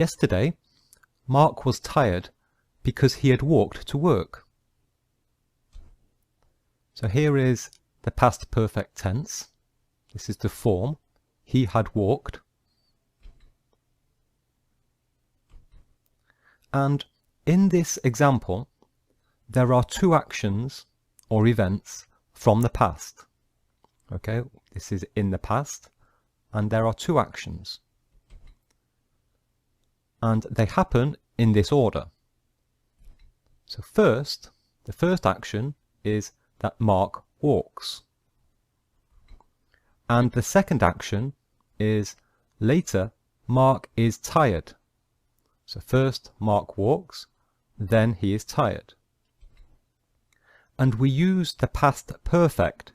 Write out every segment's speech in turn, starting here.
Yesterday, Mark was tired because he had walked to work. So here is the past perfect tense. This is the form. He had walked. And in this example, there are two actions or events from the past. Okay, this is in the past, and there are two actions. And they happen in this order. So first, the first action is that Mark walks. And the second action is later Mark is tired. So first Mark walks, then he is tired. And we use the past perfect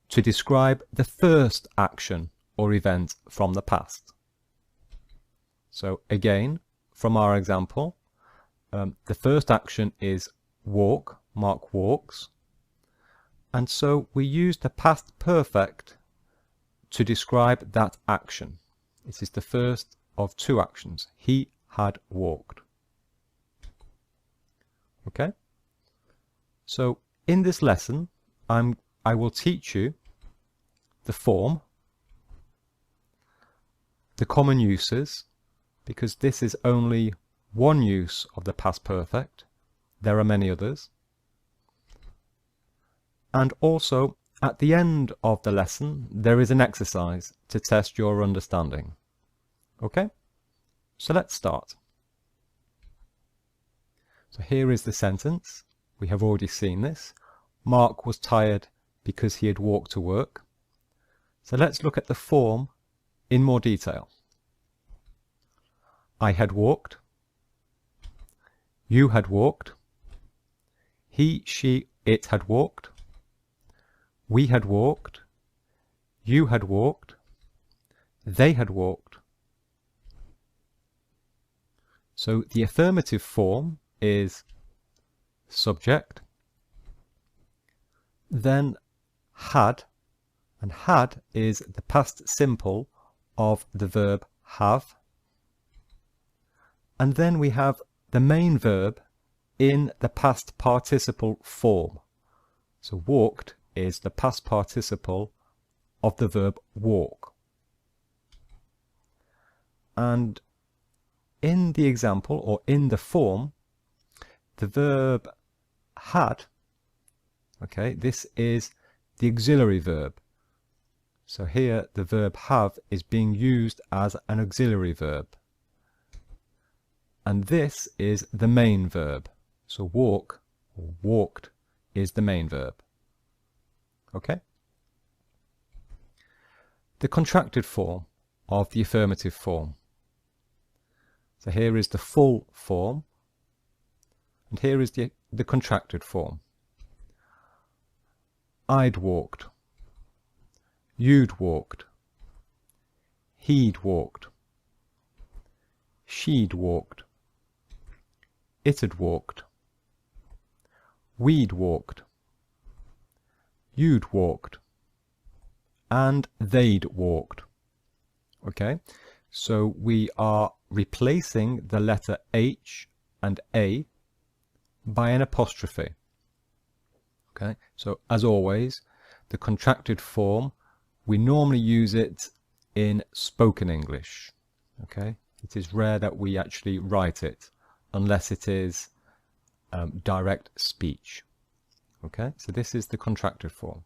to describe the first action or event from the past. So again, from our example, the first action is walk, Mark walks. And so we use the past perfect to describe that action. This is the first of two actions. He had walked. Okay? So in this lesson, I will teach you the form, the common uses, because this is only one use of the past perfect. There are many others. And also, at the end of the lesson, there is an exercise to test your understanding. Okay? So let's start. So here is the sentence. We have already seen this. Mark was tired because he had walked to work. So let's look at the form in more detail. I had walked. You had walked. He, she, it had walked. We had walked. You had walked. They had walked. So the affirmative form is subject, then had, and had is the past simple of the verb have, and then we have the main verb in the past participle form. So walked is the past participle of the verb walk. And in the example, or in the form, the verb had, okay, this is the auxiliary verb. So here the verb have is being used as an auxiliary verb. And this is the main verb. So walk, or walked, is the main verb. Okay? The contracted form of the affirmative form. So here is the full form, and here is the contracted form. I'd walked. You'd walked. He'd walked. She'd walked. It'd walked. We'd walked. You'd walked. And they'd walked. Okay, so we are replacing the letter H and A by an apostrophe. Okay, so as always, the contracted form, we normally use it in spoken English. Okay, it is rare that we actually write it unless it is direct speech. Okay, so this is the contracted form.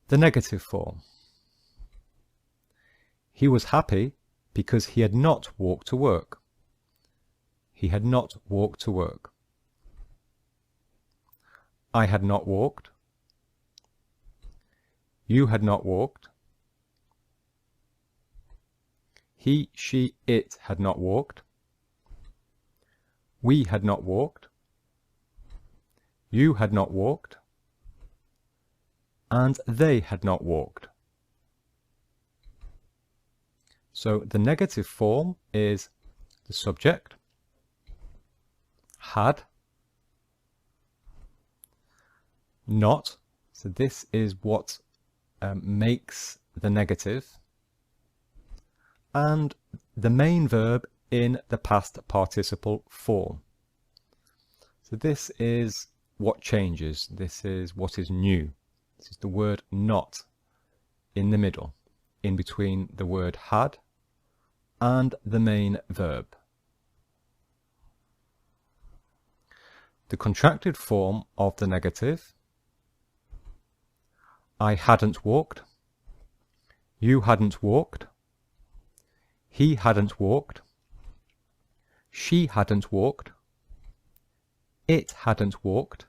The negative form. He was happy because he had not walked to work. He had not walked to work. I had not walked. You had not walked. He, she, it had not walked. We had not walked. You had not walked. And they had not walked. So the negative form is the subject, had, not. So this is what makes the negative. and the main verb in the past participle form. So this is what changes. This is what is new. This is the word not in the middle, in between the word had and the main verb. The contracted form of the negative: I hadn't walked, you hadn't walked, he hadn't walked, she hadn't walked, it hadn't walked,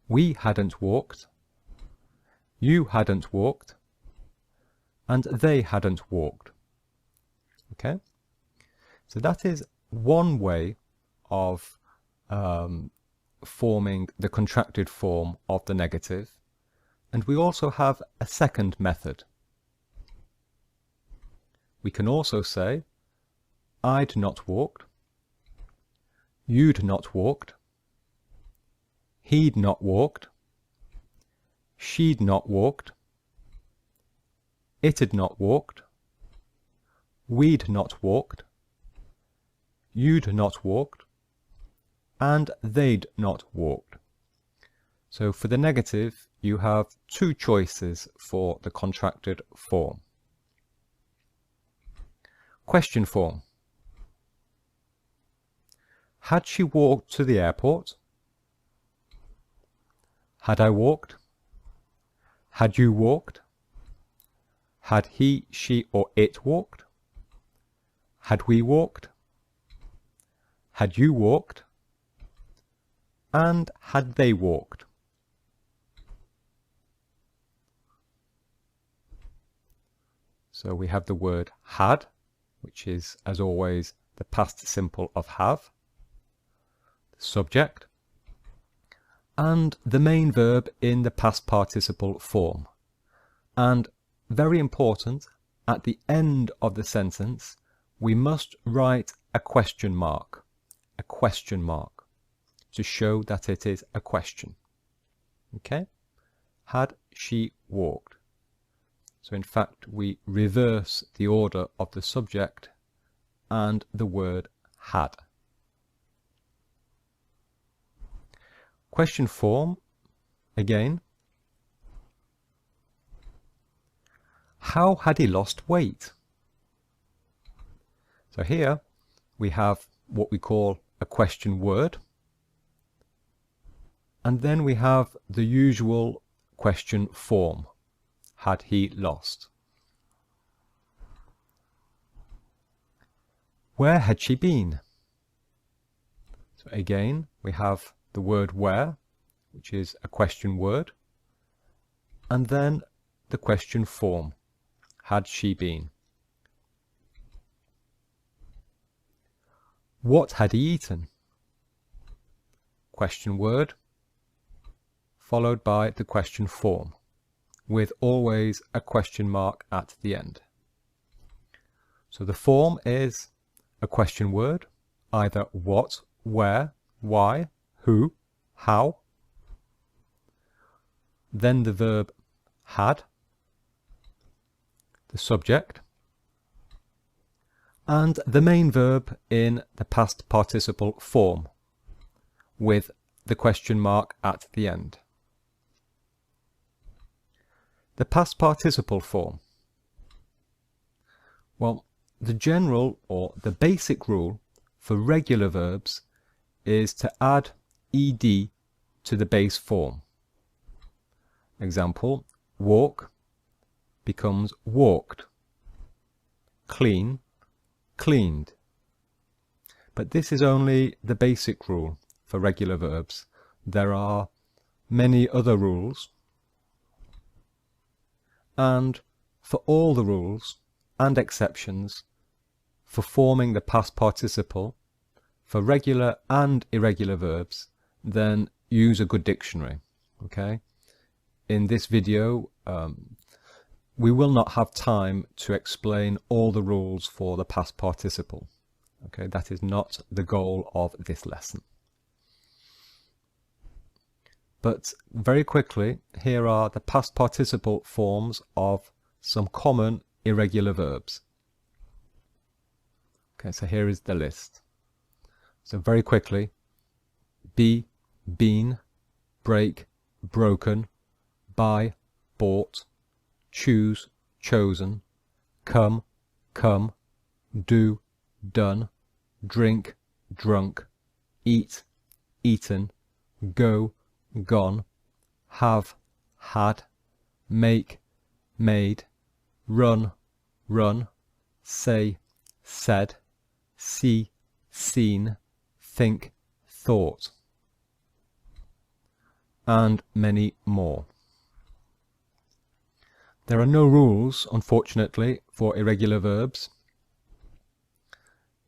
we hadn't walked, you hadn't walked, and they hadn't walked. Okay, so that is one way of forming the contracted form of the negative, and we also have a second method. We can also say I'd not walked, you'd not walked, he'd not walked, she'd not walked, it'd not walked, we'd not walked, you'd not walked, and they'd not walked. So for the negative, you have two choices for the contracted form. Question form: had she walked to the airport? Had I walked? Had you walked? Had he, she, or it walked? Had we walked? Had you walked? And had they walked? So we have the word had, which is, as always, the past simple of have, the subject, and the main verb in the past participle form. And very important, at the end of the sentence, we must write a question mark, to show that it is a question. Okay? Had she walked? So in fact, we reverse the order of the subject and the word had. Question form, again. How had he lost weight? So here we have what we call a question word, and then we have the usual question form. Had he lost? Where had she been? So again, we have the word where, which is a question word, and then the question form. Had she been? What had he eaten? Question word, followed by the question form, with always a question mark at the end. So the form is a question word, either what, where, why, who, how. Then the verb had, the subject, and the main verb in the past participle form, with the question mark at the end. The past participle form. Well, the general or the basic rule for regular verbs is to add ed to the base form. Example, walk becomes walked, clean, cleaned. But this is only the basic rule for regular verbs. There are many other rules, and for all the rules and exceptions for forming the past participle for regular and irregular verbs, then use a good dictionary. Okay? In this video, we will not have time to explain all the rules for the past participle. Okay, that is not the goal of this lesson. But very quickly, here are the past participle forms of some common irregular verbs. Okay, so here is the list. So very quickly: be, been, break, broken, buy, bought, choose, chosen, come, come, do, done, drink, drunk, eat, eaten, go, gone, have, had, make, made, run, run, say, said, see, seen, think, thought, and many more. There are no rules, unfortunately, for irregular verbs.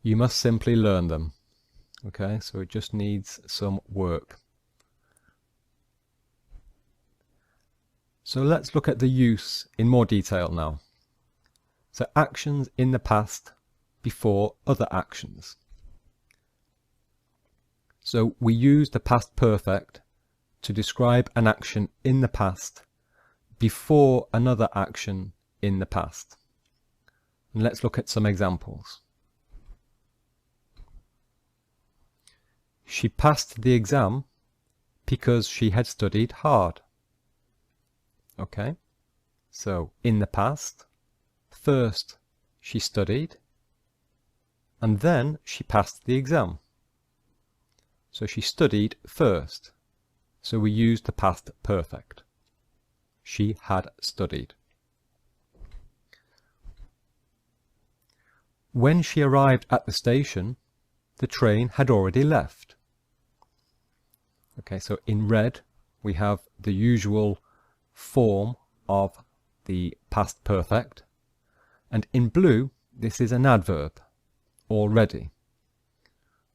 You must simply learn them. Okay, so it just needs some work. So let's look at the use in more detail now. So actions in the past before other actions. So we use the past perfect to describe an action in the past before another action in the past. And let's look at some examples. She passed the exam because she had studied hard. Okay, so in the past, first she studied and then she passed the exam. So she studied first, so we use the past perfect. She had studied. When she arrived at the station, the train had already left. Okay, so in red we have the usual form of the past perfect, and in blue this is an adverb, already.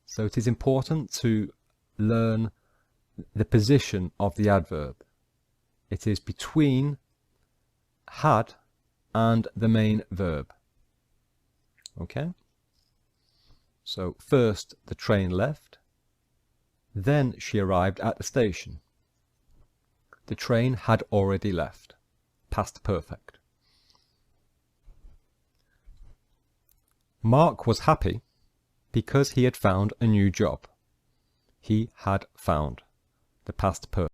So it is important to learn the position of the adverb. It is between had and the main verb. Okay? So first the train left, then she arrived at the station. The train had already left. Past perfect. Mark was happy because he had found a new job. He had found. The past perfect.